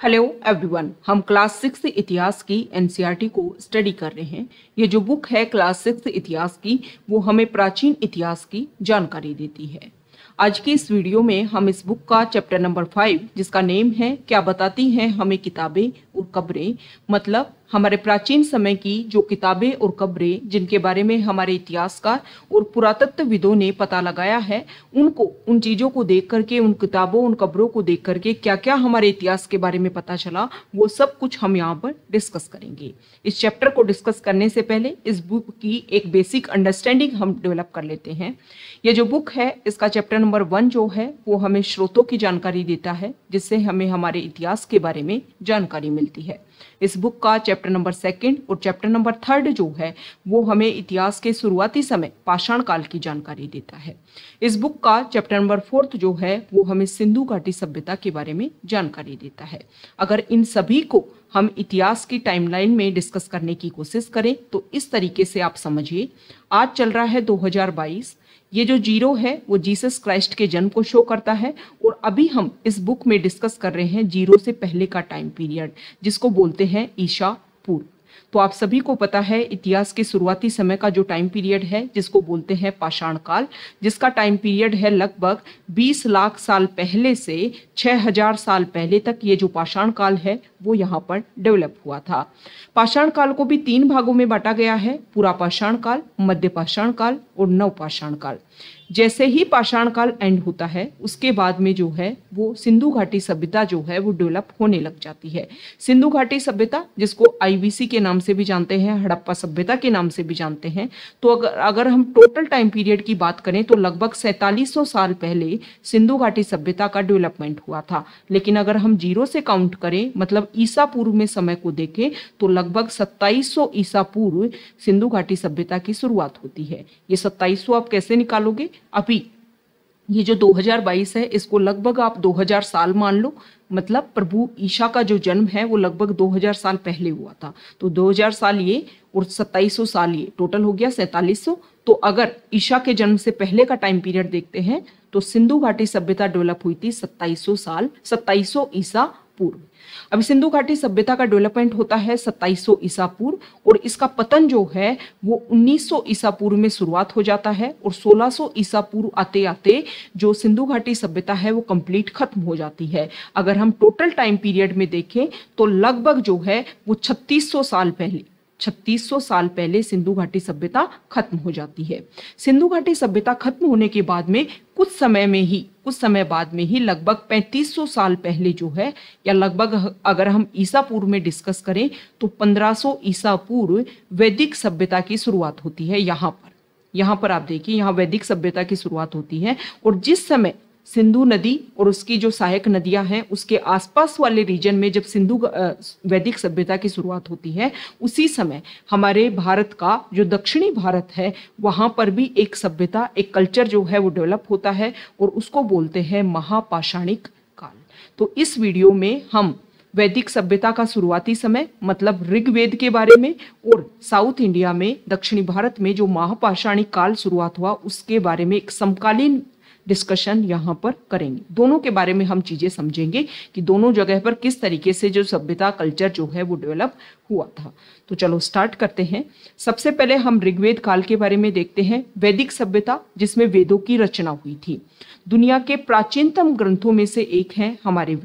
Hello everyone, हम class 6 इतिहास की एनसीईआरटी को स्टडी कर रहे हैं। ये जो बुक है क्लास 6 इतिहास की, वो हमें प्राचीन इतिहास की जानकारी देती है। आज की इस वीडियो में हम इस बुक का चैप्टर नंबर 5, जिसका नेम है क्या बताती हैं हमें किताबें और कब्रें, मतलब हमारे प्राचीन समय की जो किताबें और कब्रें जिनके बारे में हमारे इतिहासकार और पुरातत्वविदों ने पता लगाया है, उन चीज़ों को देख करके, उन किताबों उन कब्रों को देख करके क्या क्या हमारे इतिहास के बारे में पता चला, वो सब कुछ हम यहाँ पर डिस्कस करेंगे। इस चैप्टर को डिस्कस करने से पहले इस बुक की एक बेसिक अंडरस्टैंडिंग हम डेवलप कर लेते हैं। ये जो बुक है, इसका चैप्टर नंबर 1 जो है वो हमें स्रोतों की जानकारी देता है, जिससे हमें हमारे इतिहास के बारे में जानकारी मिलती है। इस बुक का चैप्टर नंबर 2 और चैप्टर नंबर 3 जो है वो हमें इतिहास के शुरुआती समय पाषाण काल की जानकारी देता है। इस बुक का चैप्टर नंबर 4 जो है वो हमें सिंधु घाटी सभ्यता के बारे में जानकारी देता है। अगर इन सभी को हम इतिहास की टाइमलाइन में डिस्कस करने की कोशिश करें तो इस तरीके से आप समझिए, आज चल रहा है 2022। ये जो 0 है वो जीसस क्राइस्ट के जन्म को शो करता है, और अभी हम इस बुक में डिस्कस कर रहे हैं 0 से पहले का टाइम पीरियड, जिसको बोलते हैं ईसा पूर्व। तो आप सभी को पता है इतिहास के शुरुआती समय का जो टाइम पीरियड है, जिसको बोलते हैं पाषाण काल, जिसका टाइम पीरियड है लगभग 20 लाख साल पहले से 6000 साल पहले तक। ये जो पाषाण काल है वो यहाँ पर डेवलप हुआ था। पाषाण काल को भी 3 भागों में बांटा गया है, पूरा पाषाण काल, मध्य पाषाण काल और नव पाषाण काल। जैसे ही पाषाण काल एंड होता है उसके बाद में जो है वो सिंधु घाटी सभ्यता जो है वो डेवलप होने लग जाती है। सिंधु घाटी सभ्यता, जिसको आईवीसी के नाम से भी जानते हैं, हड़प्पा सभ्यता के नाम से भी जानते हैं। तो अगर हम टोटल टाइम पीरियड की बात करें तो लगभग 4700 साल पहले सिंधु घाटी सभ्यता का डेवलपमेंट हुआ था। लेकिन अगर हम 0 से काउंट करें, मतलब ईसा पूर्व में समय को देखें, तो लगभग 2700 ईसा पूर्व सिंधु घाटी सभ्यता की शुरुआत होती है। ये 2700 आप कैसे निकालोगे? अभी ये जो 2022 है इसको लगभग आप 2000 साल मान लो, मतलब प्रभु ईसा का जो जन्म है वो लगभग 2000 साल पहले हुआ था। तो 2000 साल ये और 2700 साल ये, टोटल हो गया 4700। तो अगर ईसा के जन्म से पहले का टाइम पीरियड देखते हैं तो सिंधु घाटी सभ्यता डेवलप हुई थी 2700 ईसा पूर्व। अभी सिंधु घाटी सभ्यता का डेवलपमेंट होता है 2700 ईसा पूर्व, और इसका पतन जो है वो 1900 ईसा पूर्व में शुरुआत हो जाता है, और 1600 ईसा पूर्व आते आते जो सिंधु घाटी सभ्यता है वो कंप्लीट खत्म हो जाती है। अगर हम टोटल टाइम पीरियड में देखें तो लगभग जो है वो 3600 साल पहले सिंधु घाटी सभ्यता खत्म हो जाती है। सिंधु घाटी सभ्यता खत्म होने के बाद में कुछ समय बाद में ही लगभग 3500 साल पहले जो है, या लगभग अगर हम ईसा पूर्व में डिस्कस करें तो 1500 ईसा पूर्व वैदिक सभ्यता की शुरुआत होती है। यहाँ पर आप देखिए, यहाँ वैदिक सभ्यता की शुरुआत होती है। और जिस समय सिंधु नदी और उसकी जो सहायक नदियां हैं उसके आसपास वाले रीजन में जब वैदिक सभ्यता की शुरुआत होती है, उसी समय हमारे भारत का जो दक्षिणी भारत है वहां पर भी एक सभ्यता, एक कल्चर जो है वो डेवलप होता है, और उसको बोलते हैं महापाषाणिक काल। तो इस वीडियो में हम वैदिक सभ्यता का शुरुआती समय, मतलब ऋग्वेद के बारे में, और साउथ इंडिया में, दक्षिणी भारत में जो महापाषाणिक काल शुरुआत हुआ उसके बारे में एक समकालीन डिस्कशन यहाँ पर करेंगे। दोनों के बारे में हम चीजें समझेंगे कि दोनों जगह पर किस तरीके से जो सभ्यता, कल्चर जो है वो डेवलप हुआ था। तो चलो स्टार्ट करते हैं। सबसे पहले हम ऋग्वेद काल के बारे में देखते हैं। वैदिक सभ्यता, जिसमें वेदों की रचना हुई थी। दुनिया के प्राचीनतम ग्रंथों में से एक है हमारे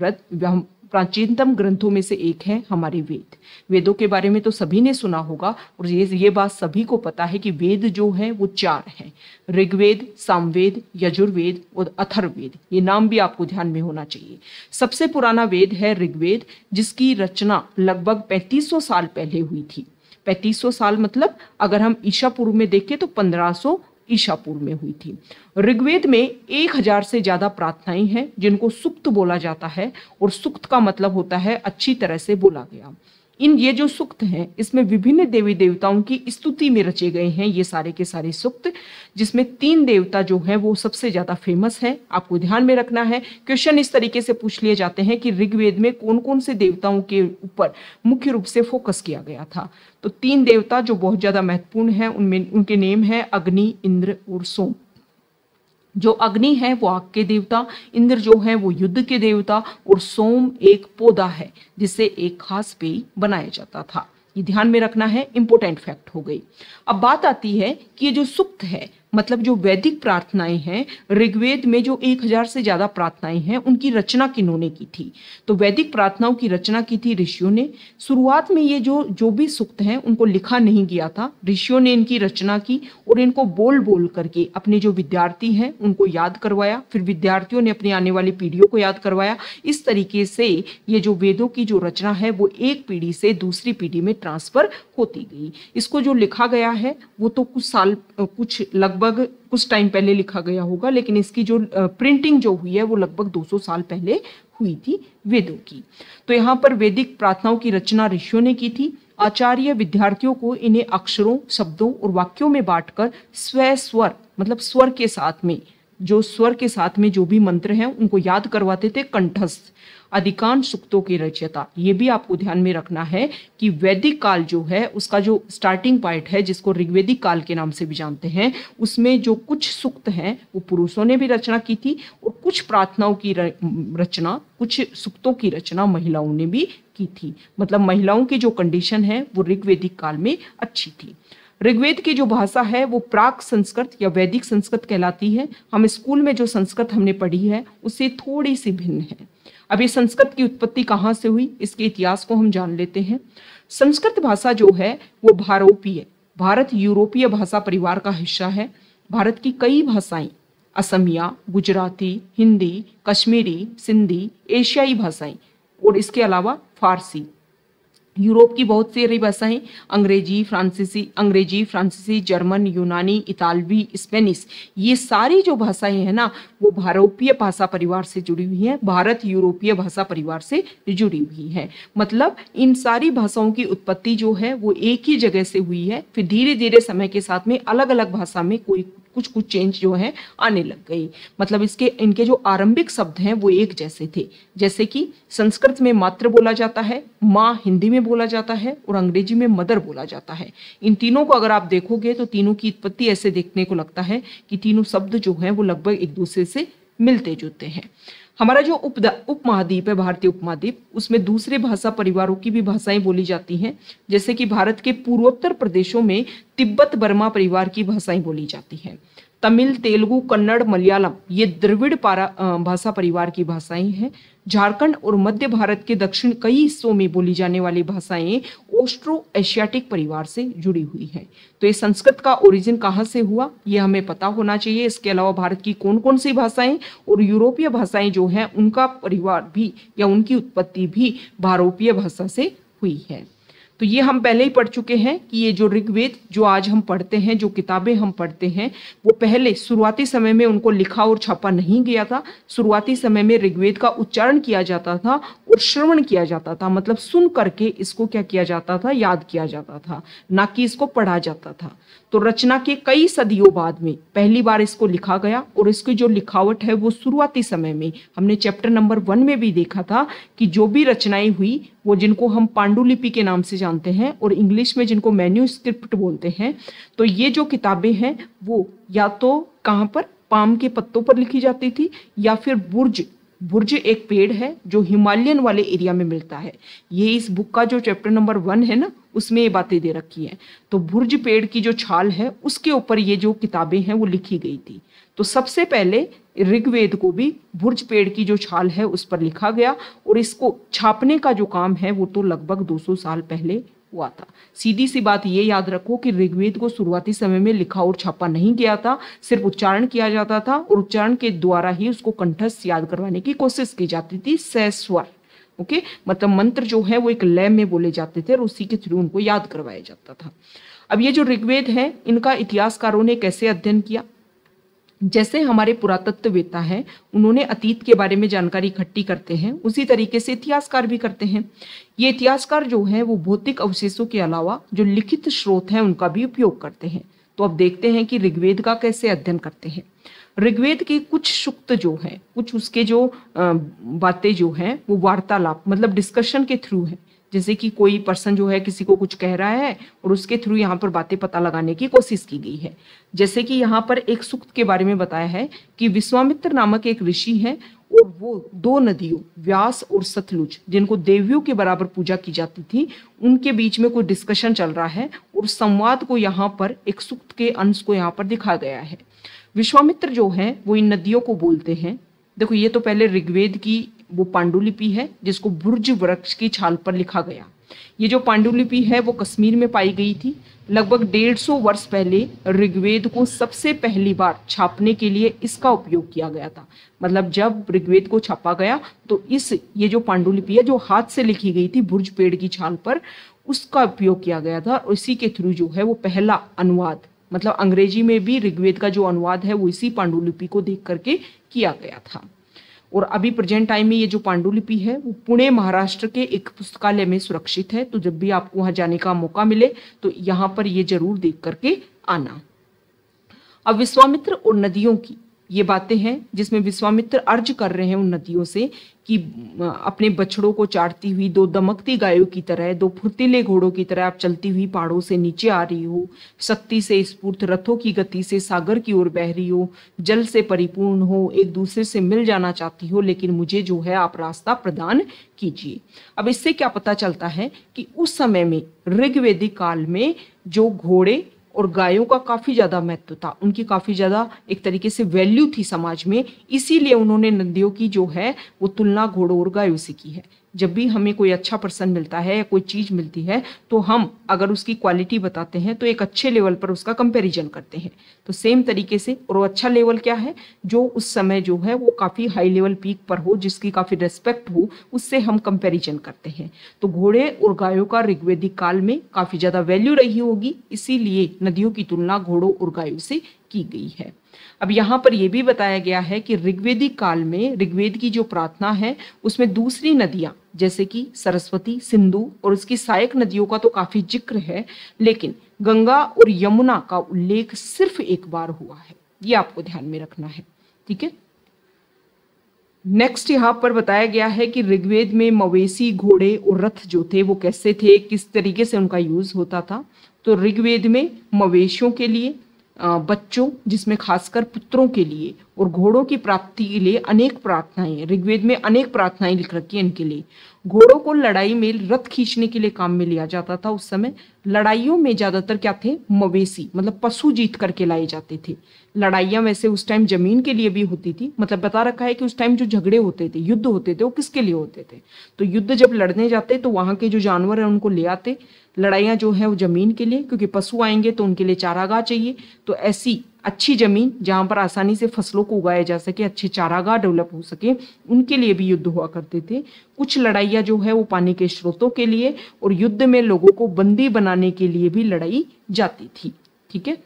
हमारे वेद। वेदों के बारे में तो सभी ने सुना होगा, और ये बात सभी को पता है कि वेद जो है वो 4 हैं: ऋग्वेद, सामवेद, यजुर्वेद और अथर्ववेद। ये नाम भी आपको ध्यान में होना चाहिए। सबसे पुराना वेद है ऋग्वेद, जिसकी रचना लगभग 3500 साल पहले हुई थी। 3500 साल मतलब अगर हम ईसा पूर्व में देखें तो 1500 ईसा पूर्व में हुई थी। ऋग्वेद में 1000 से ज्यादा प्रार्थनाएं हैं जिनको सूक्त बोला जाता है, और सूक्त का मतलब होता है अच्छी तरह से बोला गया। ये जो सूक्त हैं इसमें विभिन्न देवी देवताओं की स्तुति में रचे गए हैं ये सारे के सारे सूक्त, जिसमें 3 देवता जो है वो सबसे ज्यादा फेमस है। आपको ध्यान में रखना है, क्वेश्चन इस तरीके से पूछ लिए जाते हैं कि ऋग्वेद में कौन कौन से देवताओं के ऊपर मुख्य रूप से फोकस किया गया था। तो 3 देवता जो बहुत ज्यादा महत्वपूर्ण है, उनमें उनके नेम है अग्नि, इंद्र और सोम। जो अग्नि है वो आग के देवता, इंद्र जो है वो युद्ध के देवता, और सोम एक पौधा है जिससे एक खास पेय बनाया जाता था। ये ध्यान में रखना है, इंपॉर्टेंट फैक्ट हो गई। अब बात आती है कि ये जो सूक्त है, मतलब जो वैदिक प्रार्थनाएं हैं, ऋग्वेद में जो 1000 से ज्यादा प्रार्थनाएं हैं, उनकी रचना किन्होंने की थी? तो वैदिक प्रार्थनाओं की रचना की थी ऋषियों ने। शुरुआत में ये जो भी सूक्त हैं उनको लिखा नहीं गया था, ऋषियों ने इनकी रचना की और इनको बोल बोल करके अपने जो विद्यार्थी हैं उनको याद करवाया, फिर विद्यार्थियों ने अपनी आने वाली पीढ़ियों को याद करवाया। इस तरीके से ये जो वेदों की जो रचना है वो एक पीढ़ी से दूसरी पीढ़ी में ट्रांसफर होती गई। इसको जो लिखा गया है वो तो कुछ लगभग कुछ टाइम पहले लिखा गया होगा, लेकिन इसकी जो प्रिंटिंग जो हुई है वो लगभग 200 साल पहले हुई थी वेदों की। तो यहाँ पर वैदिक प्रार्थनाओं की रचना ऋषियों ने की थी। आचार्य विद्यार्थियों को इन्हें अक्षरों, शब्दों और वाक्यों में बांटकर स्वर, मतलब स्वर के साथ में जो भी मंत्र हैं उनको याद करवाते थे कंठस्थ। अधिकांश सूक्तों के रचयिता, ये भी आपको ध्यान में रखना है कि वैदिक काल जो है उसका जो स्टार्टिंग पॉइंट है, जिसको ऋग्वेदिक काल के नाम से भी जानते हैं, उसमें जो कुछ सूक्त हैं वो पुरुषों ने भी रचना की थी और कुछ प्रार्थनाओं की रचना, कुछ सूक्तों की रचना महिलाओं ने भी की थी। मतलब महिलाओं की जो कंडीशन है वो ऋग्वेदिक काल में अच्छी थी। ऋग्वेद की जो भाषा है वो प्राक संस्कृत या वैदिक संस्कृत कहलाती है। हम स्कूल में जो संस्कृत हमने पढ़ी है उससे थोड़ी सी भिन्न है। अब ये संस्कृत की उत्पत्ति कहाँ से हुई, इसके इतिहास को हम जान लेते हैं। संस्कृत भाषा जो है वो भारत यूरोपीय भाषा परिवार का हिस्सा है। भारत की कई भाषाएं, असमिया, गुजराती, हिंदी, कश्मीरी, सिंधी, एशियाई भाषाएं और इसके अलावा फारसी, यूरोप की बहुत सारी भाषाएं, अंग्रेजी, फ्रांसीसी, जर्मन, यूनानी, इतालवी, स्पेनिश, ये सारी जो भाषाएं हैं ना वो भारतीय भाषा परिवार से जुड़ी हुई हैं, भारत यूरोपीय भाषा परिवार से जुड़ी हुई है। मतलब इन सारी भाषाओं की उत्पत्ति जो है वो एक ही जगह से हुई है, फिर धीरे धीरे समय के साथ में अलग अलग भाषा में कुछ चेंज जो है आने लग गई। मतलब इनके जो आरंभिक शब्द हैं वो एक जैसे थे। जैसे कि संस्कृत में मातृ बोला जाता है, माँ हिंदी में बोला जाता है और अंग्रेजी में मदर बोला जाता है। इन तीनों को अगर आप देखोगे तो तीनों की उत्पत्ति ऐसे देखने को लगता है कि तीनों शब्द जो हैं वो लगभग एक दूसरे से मिलते जुलते हैं। हमारा जो उपमहाद्वीप है, भारतीय उपमहाद्वीप, उसमें दूसरे भाषा परिवारों की भी भाषाएं बोली जाती हैं। जैसे कि भारत के पूर्वोत्तर प्रदेशों में तिब्बत बर्मा परिवार की भाषाएं बोली जाती हैं। तमिल, तेलुगु, कन्नड़, मलयालम ये द्रविड़ भाषा परिवार की भाषाएं हैं। झारखंड और मध्य भारत के दक्षिण कई हिस्सों में बोली जाने वाली भाषाएं ऑस्ट्रो एशियाटिक परिवार से जुड़ी हुई हैं। तो ये संस्कृत का ओरिजिन कहाँ से हुआ ये हमें पता होना चाहिए। इसके अलावा भारत की कौन कौन सी भाषाएं और यूरोपीय भाषाएं जो हैं उनका परिवार भी या उनकी उत्पत्ति भी भारतीय भाषा से हुई है। तो ये हम पहले ही पढ़ चुके हैं कि ये जो ऋग्वेद जो आज हम पढ़ते हैं, जो किताबें हम पढ़ते हैं, वो पहले शुरुआती समय में उनको लिखा और छापा नहीं गया था। शुरुआती समय में ऋग्वेद का उच्चारण किया जाता था और श्रवण किया जाता था, मतलब सुन करके इसको क्या किया जाता था, याद किया जाता था, ना कि इसको पढ़ा जाता था। तो रचना के कई सदियों बाद में पहली बार इसको लिखा गया और इसकी जो लिखावट है वो शुरुआती समय में हमने चैप्टर नंबर 1 में भी देखा था कि जो भी रचनाएं हुई वो जिनको हम पांडुलिपि के नाम से जानते हैं और इंग्लिश में जिनको मैन्यूस्क्रिप्ट बोलते हैं, तो ये जो किताबें हैं वो या तो कहाँ पर पाम के पत्तों पर लिखी जाती थी या फिर बुर्ज एक पेड़ है जो हिमालयन वाले एरिया में मिलता है। ये इस बुक का जो चैप्टर नंबर 1 है ना उसमें ये बातें दे रखी हैं। तो बुर्ज पेड़ की जो छाल है उसके ऊपर ये जो किताबें हैं वो लिखी गई थी। तो सबसे पहले ऋग्वेद को भी बुर्ज पेड़ की जो छाल है उस पर लिखा गया और इसको छापने का जो काम है वो तो लगभग 200 साल पहले हुआ था। सीधी सी बात ये याद रखो कि ऋग्वेद को शुरुआती समय में लिखा और छापा नहीं गया था, सिर्फ उच्चारण किया जाता था और उच्चारण के द्वारा ही उसको कंठस्थ याद करवाने की कोशिश की जाती थी, सस्वर। ओके, मतलब मंत्र जो है वो एक लय में बोले जाते थे और उसी के थ्रू उनको याद करवाया जाता था। अब ये जो ऋग्वेद है इनका इतिहासकारों ने कैसे अध्ययन किया? जैसे हमारे पुरातत्ववेत्ता हैं उन्होंने अतीत के बारे में जानकारी इकट्ठी करते हैं, उसी तरीके से इतिहासकार भी करते हैं। ये इतिहासकार जो है वो भौतिक अवशेषों के अलावा जो लिखित स्रोत हैं उनका भी उपयोग करते हैं। तो अब देखते हैं कि ऋग्वेद का कैसे अध्ययन करते हैं। ऋग्वेद के कुछ सूक्त जो है, कुछ उसके जो बातें जो हैं वो वार्तालाप मतलब डिस्कशन के थ्रू है। जैसे कि कोई पर्सन जो है किसी को कुछ कह रहा है और उसके थ्रू यहाँ पर बातें पता लगाने की कोशिश की गई है। जैसे कि यहाँ पर एक सूक्त के बारे में बताया है कि विश्वामित्र नामक एक ऋषि है और वो दो नदियों व्यास और सतलुज, जिनको देवियों के बराबर पूजा की जाती थी, उनके बीच में कोई डिस्कशन चल रहा है और संवाद को यहाँ पर एक सूक्त के अंश को यहाँ पर दिखाया गया है। विश्वामित्र जो है वो इन नदियों को बोलते हैं। देखो ये तो पहले ऋग्वेद की वो पांडुलिपि है जिसको बुर्ज वृक्ष की छाल पर लिखा गया। ये जो पांडुलिपि है वो कश्मीर में पाई गई थी। लगभग 150 वर्ष पहले ऋग्वेद को सबसे पहली बार छापने के लिए इसका उपयोग किया गया था। मतलब जब ऋग्वेद को छापा गया तो ये जो पांडुलिपि है जो हाथ से लिखी गई थी बुर्ज पेड़ की छाल पर, उसका उपयोग किया गया था और इसी के थ्रू जो है वो पहला अनुवाद, मतलब अंग्रेजी में भी ऋग्वेद का जो अनुवाद है वो इसी पांडुलिपि को देख करके किया गया था। और अभी प्रेजेंट टाइम में ये जो पांडुलिपि है वो पुणे महाराष्ट्र के एक पुस्तकालय में सुरक्षित है। तो जब भी आपको वहां जाने का मौका मिले तो यहाँ पर ये जरूर देख करके आना। अब विश्वामित्र और नदियों की ये बातें हैं जिसमें विश्वामित्र अर्ज कर रहे हैं उन नदियों से कि अपने बछड़ों को चाटती हुई दो दमकती गायों की तरह, दो फुर्तीले घोड़ों की तरह आप चलती हुई पहाड़ों से नीचे आ रही हो, शक्ति से स्फूर्त रथों की गति से सागर की ओर बह रही हो, जल से परिपूर्ण हो, एक दूसरे से मिल जाना चाहती हो, लेकिन मुझे जो है आप रास्ता प्रदान कीजिए। अब इससे क्या पता चलता है कि उस समय में ऋग्वेदिक काल में जो घोड़े और गायों का काफी ज्यादा महत्व था, उनकी काफी ज्यादा एक तरीके से वैल्यू थी समाज में, इसीलिए उन्होंने नदियों की जो है वो तुलना घोड़ों और गायों से की है। जब भी हमें कोई अच्छा पर्सन मिलता है या कोई चीज मिलती है तो हम अगर उसकी क्वालिटी बताते हैं तो एक अच्छे लेवल पर उसका कंपैरिजन करते हैं। तो सेम तरीके से, और वो अच्छा लेवल क्या है, जो उस समय जो है वो काफी हाई लेवल पीक पर हो, जिसकी काफी रेस्पेक्ट हो, उससे हम कंपैरिजन करते हैं। तो घोड़े और गायों का ऋग्वेदिक काल में काफी ज्यादा वैल्यू रही होगी, इसीलिए नदियों की तुलना घोड़ों और गायों से की गई है। अब यहाँ पर यह भी बताया गया है कि ऋग्वेदिक काल में ऋग्वेद की जो प्रार्थना है उसमें दूसरी नदियां जैसे कि सरस्वती, सिंधु और उसकी सहायक नदियों का तो काफी जिक्र है, लेकिन गंगा और यमुना का उल्लेख सिर्फ एक बार हुआ है। ये आपको ध्यान में रखना है, ठीक है। नेक्स्ट यहाँ पर बताया गया है कि ऋग्वेद में मवेशी, घोड़े और रथ जो थे वो कैसे थे, किस तरीके से उनका यूज होता था। तो ऋग्वेद में मवेशियों के लिए, बच्चों जिसमें खासकर पुत्रों के लिए, और घोड़ों की प्राप्ति के लिए अनेक प्रार्थनाएं, ऋग्वेद में अनेक प्रार्थनाएं लिख रखी है इनके लिए। घोड़ों को लड़ाई में रथ खींचने के लिए काम में लिया जाता था। उस समय लड़ाइयों में ज्यादातर क्या थे, मवेशी मतलब पशु जीत करके लाए जाते थे। लड़ाइयां वैसे उस टाइम जमीन के लिए भी होती थी, मतलब बता रखा है कि उस टाइम जो झगड़े होते थे, युद्ध होते थे, वो किसके लिए होते थे। तो युद्ध जब लड़ने जाते तो वहां के जो जानवर है उनको ले आते। लड़ाइयां जो है वो जमीन के लिए, क्योंकि पशु आएंगे तो उनके लिए चारागाह चाहिए। तो ऐसी अच्छी जमीन जहां पर आसानी से फसलों को उगाया जा सके, अच्छे चारागाह डेवलप हो सके, उनके लिए भी युद्ध हुआ करते थे। कुछ लड़ाइयां जो है वो पानी के स्रोतों के लिए और युद्ध में लोगों को बंदी बनाने के लिए भी लड़ाई जाती थी, ठीक है।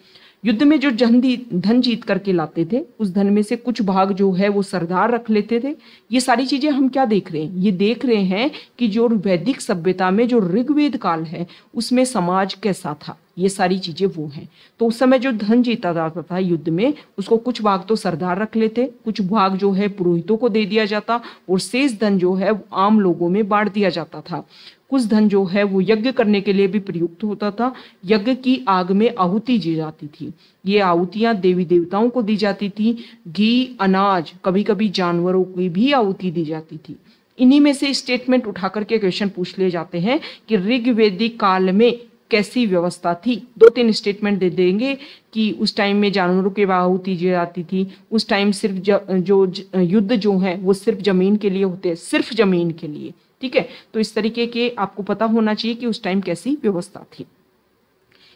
युद्ध में जो धन जीत करके लाते थे उस धन में से कुछ भाग जो है वो सरदार रख लेते थे। ये सारी चीजें हम क्या देख रहे हैं, ये देख रहे हैं कि जो वैदिक सभ्यता में जो ऋग्वेद काल है उसमें समाज कैसा था, ये सारी चीजें वो हैं। तो उस समय जो धन जीता जाता था युद्ध में, उसको कुछ भाग तो सरदार रख लेते, कुछ भाग जो है पुरोहितों को दे दिया जाता और शेष धन जो है वो आम लोगों में बांट दिया जाता था। कुछ धन जो है वो यज्ञ करने के लिए भी प्रयुक्त होता था। यज्ञ की आग में आहुति दी जाती थी। ये आहुतियां देवी देवताओं को दी जाती थी। घी, अनाज, कभी कभी जानवरों की भी आहुति दी जाती थी। इन्हीं में से स्टेटमेंट उठा करके क्वेश्चन पूछ लिए जाते हैं कि ऋग्वेदिक काल में कैसी व्यवस्था थी। 2-3 स्टेटमेंट दे देंगे कि उस टाइम में जानवरों की आहुति दी जाती थी, उस टाइम सिर्फ जो युद्ध जो है वो सिर्फ जमीन के लिए होते हैं, सिर्फ जमीन के लिए, ठीक है। तो इस तरीके के आपको पता होना चाहिए कि उस टाइम कैसी व्यवस्था थी।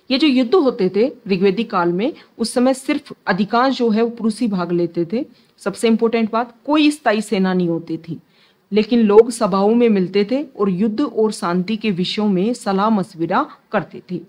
ये जो युद्ध होते थे ऋग्वेदिक काल में, उस समय सिर्फ अधिकांश जो है वो पुरुष ही भाग लेते थे। सबसे इंपॉर्टेंट बात, कोई स्थायी सेना नहीं होती थी, लेकिन लोग सभाओं में मिलते थे और युद्ध और शांति के विषयों में सलाह मशविरा करते थे।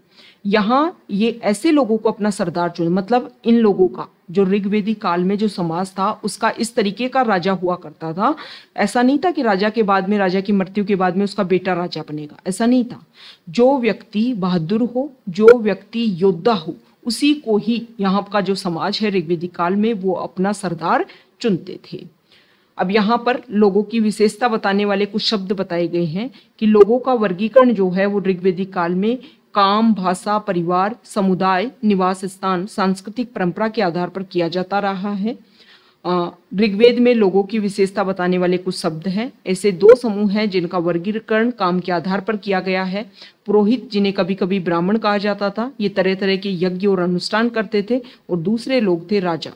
यहाँ ये ऐसे लोगों को अपना सरदार चुने, मतलब इन लोगों का जो ऋग्वेदिक काल में जो समाज था उसका इस तरीके का राजा हुआ करता था। ऐसा नहीं था कि राजा के बाद में, राजा की मृत्यु के बाद में उसका बेटा राजा बनेगा, ऐसा नहीं था। जो व्यक्ति बहादुर हो, जो व्यक्ति योद्धा हो, उसी को ही यहाँ का जो समाज है ऋग्वेदिक काल में वो अपना सरदार चुनते थे। अब यहाँ पर लोगों की विशेषता बताने वाले कुछ शब्द बताए गए हैं कि लोगों का वर्गीकरण जो है वो ऋग्वेदिक काल में काम, भाषा, परिवार, समुदाय, निवास स्थान, सांस्कृतिक परंपरा के आधार पर किया जाता रहा है। ऋग्वेद में लोगों की विशेषता बताने वाले कुछ शब्द हैं। ऐसे दो समूह हैं जिनका वर्गीकरण काम के आधार पर किया गया है। पुरोहित, जिन्हें कभी कभी ब्राह्मण कहा जाता था, ये तरह तरह के यज्ञ और अनुष्ठान करते थे। और दूसरे लोग थे राजा।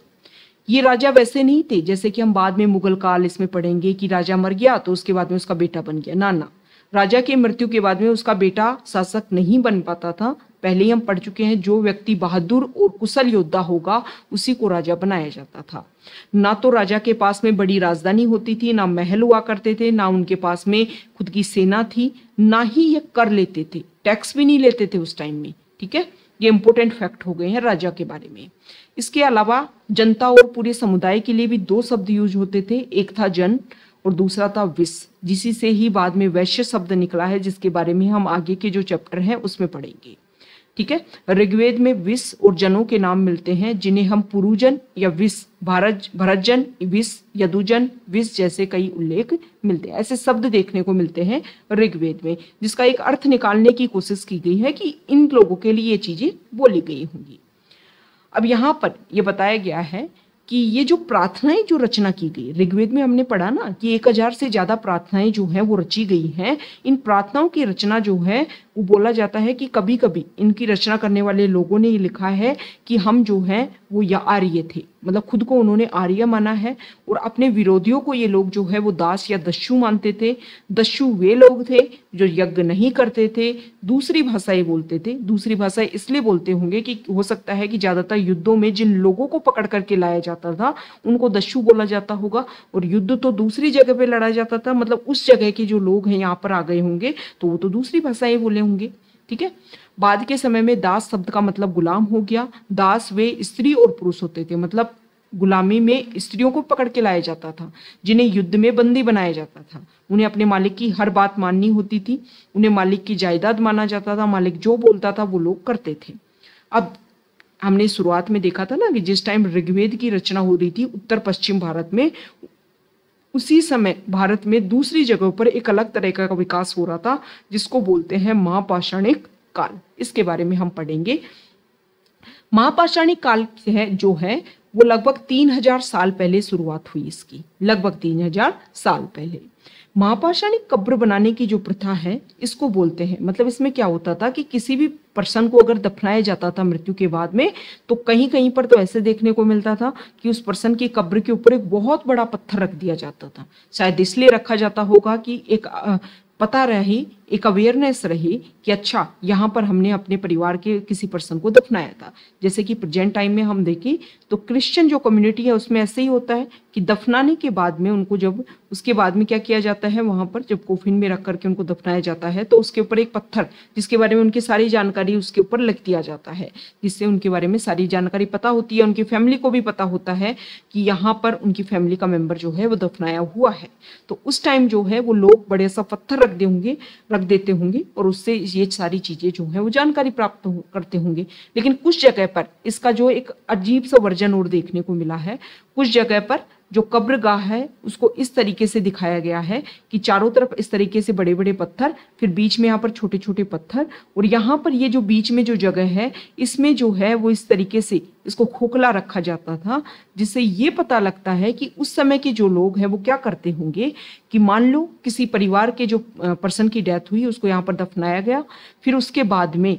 ये राजा वैसे नहीं थे जैसे कि हम बाद में मुगल काल इसमें पढ़ेंगे कि राजा मर गया तो उसके बाद में उसका बेटा बन गया। ना, राजा की मृत्यु के बाद में उसका बेटा शासक नहीं बन पाता था। पहले ही हम पढ़ चुके हैं, जो व्यक्ति बहादुर और कुशल योद्धा होगा उसी को राजा बनाया जाता था। ना तो राजा के पास में बड़ी राजधानी होती थी, ना महल हुआ करते थे, ना उनके पास में खुद की सेना थी, ना ही ये कर लेते थे, टैक्स भी नहीं लेते थे उस टाइम में। ठीक है, ये इंपॉर्टेंट फैक्ट हो गए हैं राजा के बारे में। इसके अलावा जनता और पूरे समुदाय के लिए भी दो शब्द यूज होते थे, एक था जन और दूसरा था विस, जिसी से ही बाद में वैश्य शब्द निकला है, जिसके बारे में हम आगे के जो चैप्टर हैं उसमें पढ़ेंगे। ठीक है, ऋग्वेद में विस और जनों के नाम मिलते हैं, जिन्हें हम पुरुजन या विस, भरतजन, विस, यदुजन, विस जैसे कई उल्लेख मिलते हैं। ऐसे शब्द देखने को मिलते हैं ऋग्वेद में, जिसका एक अर्थ निकालने की कोशिश की गई है कि इन लोगों के लिए ये चीजें बोली गई होंगी। अब यहाँ पर यह बताया गया है कि ये जो प्रार्थनाएं जो रचना की गई, ऋग्वेद में हमने पढ़ा ना कि 1000 से ज्यादा प्रार्थनाएं जो हैं वो रची गई हैं। इन प्रार्थनाओं की रचना जो है वो बोला जाता है कि कभी कभी इनकी रचना करने वाले लोगों ने ये लिखा है कि हम जो हैं वो या आर्य थे, मतलब खुद को उन्होंने आर्य माना है, और अपने विरोधियों को ये लोग जो है वो दास या दस्यु मानते थे। दस्यु वे लोग थे जो यज्ञ नहीं करते थे, दूसरी भाषाएं बोलते थे। दूसरी भाषाएं इसलिए बोलते होंगे कि हो सकता है कि ज्यादातर युद्धों में जिन लोगों को पकड़ करके लाया जाता था उनको दस्यु बोला जाता होगा, और युद्ध तो दूसरी जगह पे लड़ा जाता था, मतलब उस जगह के जो लोग हैं यहाँ पर आ गए होंगे तो वो तो दूसरी भाषाएं बोले होंगे। ठीक है, बाद के समय में दास शब्द का मतलब गुलाम हो गया। दास वे स्त्री और पुरुष होते थे, मतलब गुलामी में स्त्रियों को पकड़ के लाया जाता था, जिन्हें युद्ध में बंदी बनाया जाता था। उन्हें अपने मालिक की हर बात माननी होती थी, उन्हें मालिक की जायदाद माना जाता था, मालिक जो बोलता था वो लोग करते थे। अब हमने शुरुआत में देखा था ना कि जिस टाइम ऋग्वेद की रचना हो रही थी उत्तर पश्चिम भारत में, उसी समय भारत में दूसरी जगहों पर एक अलग तरह का विकास हो रहा था, जिसको बोलते हैं महापाषाणिक काल। इसके बारे में हम पढ़ेंगे। महापाषाणिक काल जो है वो लगभग 3000 साल पहले शुरुआत हुई इसकी, लगभग 3000 साल पहले। महापाषाणिक कब्र बनाने की जो प्रथा है इसको बोलते हैं, मतलब इसमें क्या होता था कि किसी भी पर्सन को अगर दफनाया जाता था मृत्यु के बाद में, तो कहीं कहीं पर तो ऐसे देखने को मिलता था कि उस पर्सन की कब्र के ऊपर एक बहुत बड़ा पत्थर रख दिया जाता था। शायद इसलिए रखा जाता होगा कि एक पता रहे, एक अवेयरनेस रहे कि अच्छा यहाँ पर हमने अपने परिवार के किसी पर्सन को दफनाया था। जैसे कि प्रेजेंट टाइम में हम देखें तो क्रिश्चियन जो कम्युनिटी है उसमें ऐसे ही होता है कि दफनाने के बाद में उनको जब उसके बाद में क्या किया जाता है, वहां पर जब कोफिन में रख करके उनको दफनाया जाता है तो उसके ऊपर एक पत्थर जिसके बारे में उनकी सारी जानकारी उसके ऊपर लिख दिया जाता है, जिससे उनके बारे में सारी जानकारी पता होती है, उनकी फैमिली को भी पता होता है कि यहाँ पर उनकी फैमिली का मेंबर जो है वो दफनाया हुआ है। तो उस टाइम जो है वो लोग बड़े सा पत्थर रख देते होंगे और उससे ये सारी चीजें जो है वो जानकारी प्राप्त करते होंगे। लेकिन कुछ जगह पर इसका जो एक अजीब सा वर्जन और देखने को मिला है, कुछ जगह पर जो कब्रगाह है उसको इस तरीके से दिखाया गया है कि चारों तरफ इस तरीके से बड़े बड़े पत्थर, फिर बीच में यहाँ पर छोटे छोटे पत्थर, और यहाँ पर ये जो बीच में जो जगह है इसमें जो है वो इस तरीके से इसको खोखला रखा जाता था, जिससे ये पता लगता है कि उस समय के जो लोग हैं वो क्या करते होंगे कि मान लो किसी परिवार के जो पर्सन की डेथ हुई उसको यहाँ पर दफनाया गया, फिर उसके बाद में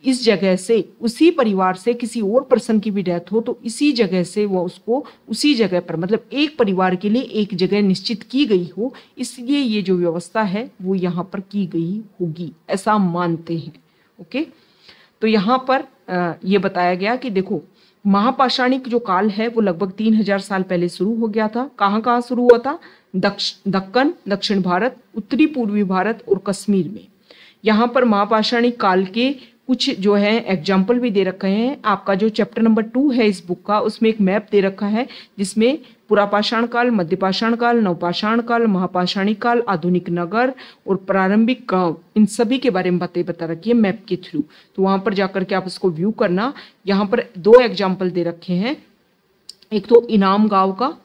इस जगह से उसी परिवार से किसी और पर्सन की भी डेथ हो तो इसी जगह से वो उसको उसी जगह पर, मतलब एक परिवार के लिए एक जगह निश्चित की गई हो, इसलिए ये जो व्यवस्था है वो यहाँ पर की गई होगी, ऐसा मानते हैं। ओके, तो यहाँ पर ये बताया गया कि देखो महापाषाणिक जो काल है वो लगभग 3000 साल पहले शुरू हो गया था। कहाँ शुरू हुआ था? दक्कन, दक्षिण भारत, उत्तरी पूर्वी भारत और कश्मीर में। यहाँ पर महापाषाणिक काल के कुछ जो है एग्जाम्पल भी दे रखे हैं। आपका जो चैप्टर नंबर 2 है इस बुक का, उसमें एक मैप दे रखा है जिसमें पुरापाषाण काल, मध्यपाषाण काल, नवपाषाण काल, महापाषाणी काल, आधुनिक नगर और प्रारंभिक गांव, इन सभी के बारे में बातें बता रखी है मैप के थ्रू। तो वहां पर जाकर के आप इसको व्यू करना। यहाँ पर 2 एग्जाम्पल दे रखे हैं। एक तो इनाम गांव का,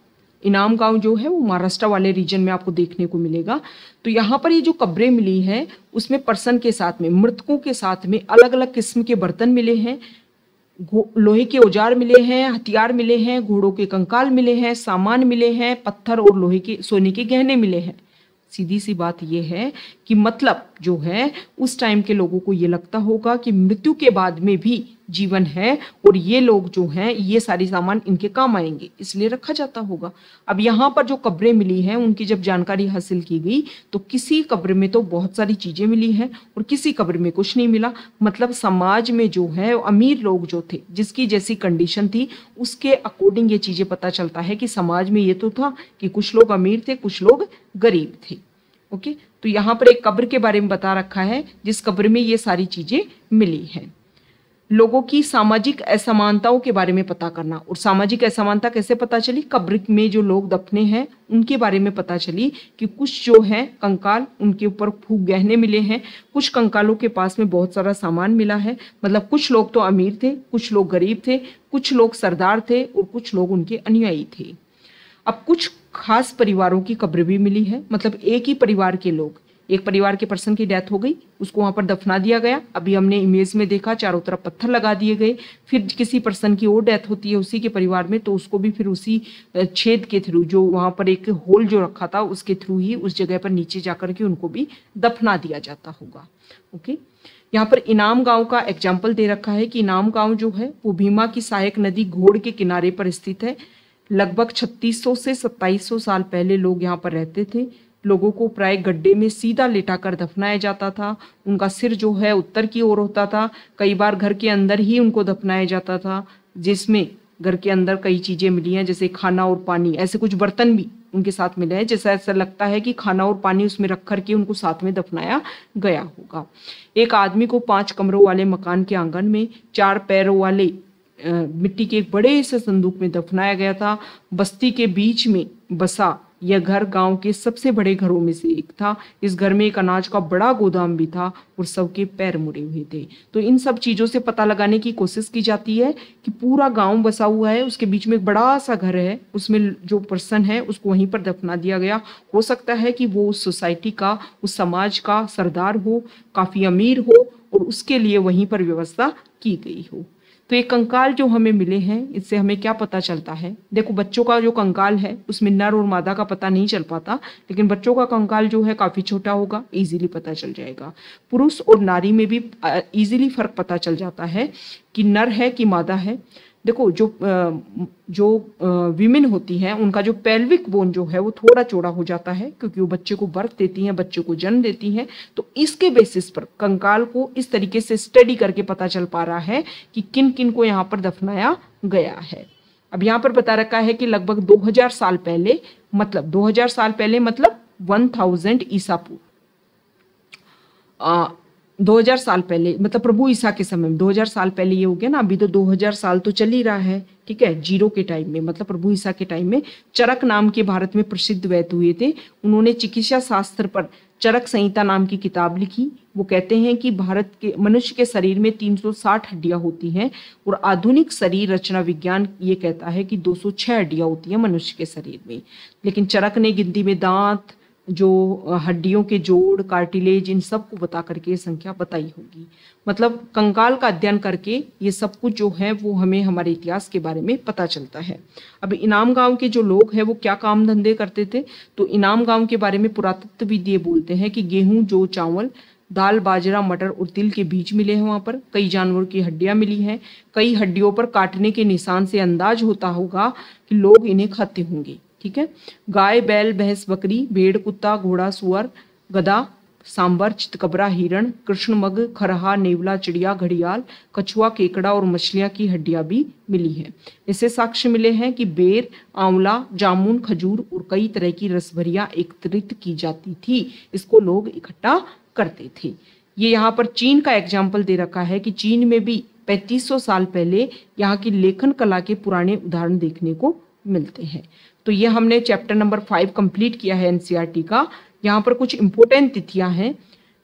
इनाम गांव जो है वो महाराष्ट्र वाले रीजन में आपको देखने को मिलेगा। तो यहाँ पर ये जो कब्रें मिली हैं उसमें पर्सन के साथ में, मृतकों के साथ में अलग अलग किस्म के बर्तन मिले हैं, लोहे के औजार मिले हैं, हथियार मिले हैं, घोड़ों के कंकाल मिले हैं, सामान मिले हैं, पत्थर और लोहे के सोने के गहने मिले हैं। सीधी सी बात यह है कि मतलब जो है उस टाइम के लोगों को ये लगता होगा कि मृत्यु के बाद में भी जीवन है और ये लोग जो हैं ये सारी सामान इनके काम आएंगे, इसलिए रखा जाता होगा। अब यहाँ पर जो कब्रें मिली हैं उनकी जब जानकारी हासिल की गई तो किसी कब्र में तो बहुत सारी चीजें मिली हैं और किसी कब्र में कुछ नहीं मिला। मतलब समाज में जो है अमीर लोग जो थे, जिसकी जैसी कंडीशन थी उसके अकॉर्डिंग ये चीजें पता चलता है कि समाज में ये तो था कि कुछ लोग अमीर थे, कुछ लोग गरीब थे। ओके, तो यहाँ पर एक कब्र के बारे में बता रखा है जिस कब्र में ये सारी चीजें मिली हैं। लोगों की सामाजिक असमानताओं के बारे में पता करना, और सामाजिक असमानता कैसे पता चली, कब्र में जो लोग दफने हैं उनके बारे में पता चली कि कुछ जो है कंकाल, उनके ऊपर खूब गहने मिले हैं, कुछ कंकालों के पास में बहुत सारा सामान मिला है। मतलब कुछ लोग तो अमीर थे, कुछ लोग गरीब थे, कुछ लोग सरदार थे और कुछ लोग उनके अनुयायी थे। अब कुछ खास परिवारों की कब्र भी मिली है। मतलब एक ही परिवार के लोग, एक परिवार के पर्सन की डेथ हो गई, उसको वहां पर दफना दिया गया। अभी हमने इमेज में देखा चारों तरफ पत्थर लगा दिए गए। फिर किसी पर्सन की और डेथ होती है उसी के परिवार में, तो उसको भी फिर उसी छेद के थ्रू, जो वहां पर एक होल जो रखा था उसके थ्रू ही उस जगह पर नीचे जाकर के उनको भी दफना दिया जाता होगा। ओके, यहाँ पर इनाम गांव का एग्जाम्पल दे रखा है कि इनाम गांव जो है वो भीमा की सहायक नदी घोड़ के किनारे पर स्थित है। लगभग 3600 से 2700 साल पहले लोग यहाँ पर रहते थे। लोगों को प्राय गड्ढे में सीधा लेटाकर दफनाया जाता था। उनका सिर जो है उत्तर की ओर होता था। कई बार घर के अंदर ही उनको दफनाया जाता था, जिसमें घर के अंदर कई चीजें मिली हैं जैसे खाना और पानी। ऐसे कुछ बर्तन भी उनके साथ मिले हैं, जैसा ऐसा लगता है कि खाना और पानी उसमें रख करके उनको साथ में दफनाया गया होगा। एक आदमी को 5 कमरों वाले मकान के आंगन में 4 पैरों वाले मिट्टी के एक बड़े से संदूक में दफनाया गया था। बस्ती के बीच में बसा यह घर गांव के सबसे बड़े घरों में से एक था। इस घर में एक अनाज का बड़ा गोदाम भी था और सबके पैर मुड़े हुए थे। तो इन सब चीजों से पता लगाने की कोशिश की जाती है कि पूरा गांव बसा हुआ है, उसके बीच में एक बड़ा सा घर है, उसमें जो पर्सन है उसको वहीं पर दफना दिया गया। हो सकता है कि वो उस सोसाइटी का, उस समाज का सरदार हो, काफी अमीर हो और उसके लिए वहीं पर व्यवस्था की गई हो। तो ये कंकाल जो हमें मिले हैं इससे हमें क्या पता चलता है। देखो, बच्चों का जो कंकाल है उसमें नर और मादा का पता नहीं चल पाता, लेकिन बच्चों का कंकाल जो है काफी छोटा होगा, इजीली पता चल जाएगा। पुरुष और नारी में भी इजीली फर्क पता चल जाता है कि नर है कि मादा है। देखो, जो विमेन होती हैं उनका जो पेल्विक बोन जो है वो थोड़ा चौड़ा हो जाता है, क्योंकि वो बच्चे को बर्थ देती हैं, बच्चे को जन्म देती हैं। तो इसके बेसिस पर कंकाल को इस तरीके से स्टडी करके पता चल पा रहा है कि किन किन को यहाँ पर दफनाया गया है। अब यहाँ पर बता रखा है कि लगभग 2000 साल पहले, मतलब 2000 साल पहले मतलब 1000 ईसा पूर्व, 2000 साल पहले मतलब प्रभु ईसा के समय में, 2000 साल पहले ये हो गया ना। अभी तो 2000 साल तो चल ही रहा है, ठीक है। 0 के टाइम में मतलब प्रभु ईसा के टाइम में चरक नाम के भारत में प्रसिद्ध वैद्य हुए थे। उन्होंने चिकित्सा शास्त्र पर चरक संहिता नाम की किताब लिखी। वो कहते हैं कि भारत के मनुष्य के शरीर में 360 हड्डियां होती हैं और आधुनिक शरीर रचना विज्ञान ये कहता है कि 206 हड्डियां होती हैं मनुष्य के शरीर में। लेकिन चरक ने गिनती में दांत, जो हड्डियों के जोड़, कार्टिलेज, इन सब को बता करके संख्या बताई होगी। मतलब कंकाल का अध्ययन करके ये सब कुछ जो है वो हमें हमारे इतिहास के बारे में पता चलता है। अब इनाम गांव के जो लोग हैं वो क्या काम धंधे करते थे, तो इनाम गांव के बारे में पुरातत्वविद ये बोलते हैं कि गेहूं, जौ, चावल, दाल, बाजरा, मटर और तिल के बीज मिले हैं वहां पर। कई जानवरों की हड्डियां मिली हैं। कई हड्डियों पर काटने के निशान से अंदाज होता होगा कि लोग इन्हें खाते होंगे, ठीक है। गाय, बैल, भैंस, बकरी, भेड़, कुत्ता, घोड़ा, सुअर, गधा, सांबर, चितकबरा, हिरण, कृष्णमृग, खरहा, नेवला, चिड़िया, घड़ियाल, कछुआ, केकड़ा और मछलियां की हड्डियां भी मिली हैं। इससे साक्ष्य मिले हैं कि बेर, आंवला, जामुन, खजूर और कई तरह की रसभरियां एकत्रित की जाती थी। इसको लोग इकट्ठा करते थे। ये यहाँ पर चीन का एग्जाम्पल दे रखा है कि चीन में भी 3500 साल पहले यहाँ की लेखन कला के पुराने उदाहरण देखने को मिलते हैं। तो ये हमने चैप्टर नंबर 5 कंप्लीट किया है एनसीईआरटी का। यहाँ पर कुछ इंपॉर्टेंट तिथियां हैं।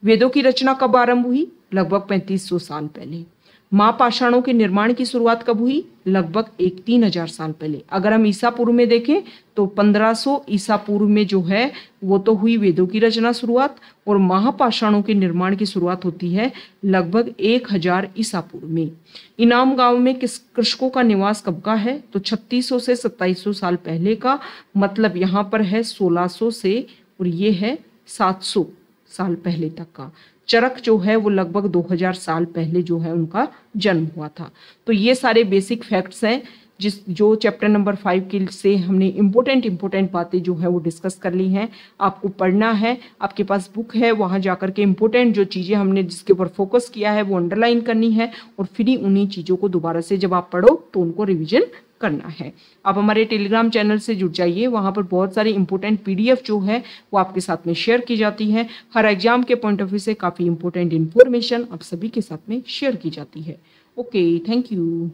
वेदों की रचना कब आरंभ हुई? लगभग 3500 साल पहले। महापाषाणों के निर्माण की शुरुआत कब हुई? लगभग 3000 साल पहले। अगर हम ईसा पूर्व में देखें तो 1500 ईसा पूर्व में जो है वो तो हुई वेदों की रचना शुरुआत, और महापाषाणों के निर्माण की शुरुआत होती है लगभग 1000 ईसा पूर्व में। इनाम गांव में किस कृषकों का निवास कब का है? तो 3600 से 2700 साल पहले का, मतलब यहाँ पर है 1600 से और ये है 700 साल पहले तक का। चरक जो है वो लगभग 2000 साल पहले जो है उनका जन्म हुआ था। तो ये सारे बेसिक फैक्ट्स हैं जो चैप्टर नंबर 5 के से हमने इम्पोर्टेंट बातें जो है वो डिस्कस कर ली हैं। आपको पढ़ना है, आपके पास बुक है, वहाँ जाकर के इम्पोर्टेंट जो चीज़ें हमने जिसके ऊपर फोकस किया है वो अंडरलाइन करनी है, और फिर ही उन्हीं चीज़ों को दोबारा से जब आप पढ़ो तो उनको रिविजन करना है। आप हमारे टेलीग्राम चैनल से जुड़ जाइए, वहाँ पर बहुत सारी इंपॉर्टेंट पीडीएफ जो है वो आपके साथ में शेयर की जाती है। हर एग्जाम के पॉइंट ऑफ व्यू से काफ़ी इंपॉर्टेंट इन्फॉर्मेशन आप सभी के साथ में शेयर की जाती है। Okay, thank you.